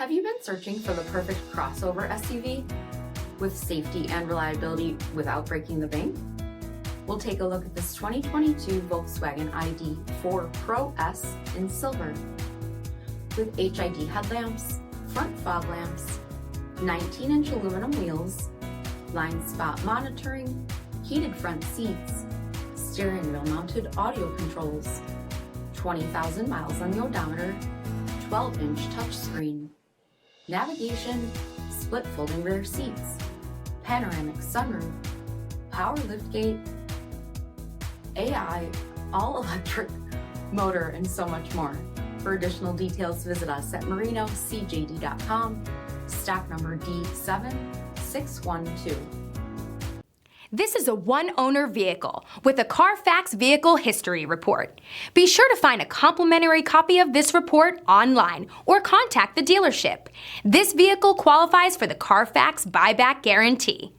Have you been searching for the perfect crossover SUV with safety and reliability without breaking the bank? We'll take a look at this 2022 Volkswagen ID.4 Pro S in silver. With HID headlamps, front fog lamps, 19-inch aluminum wheels, blind spot monitoring, heated front seats, steering wheel mounted audio controls, 20,000 miles on the odometer, 12-inch touchscreen, navigation, split folding rear seats, panoramic sunroof, power liftgate, AI, all-electric motor, and so much more. For additional details, visit us at marinocjd.com, stock number D7612. This is a one-owner vehicle with a CARFAX Vehicle History Report. Be sure to find a complimentary copy of this report online or contact the dealership. This vehicle qualifies for the CARFAX Buyback Guarantee.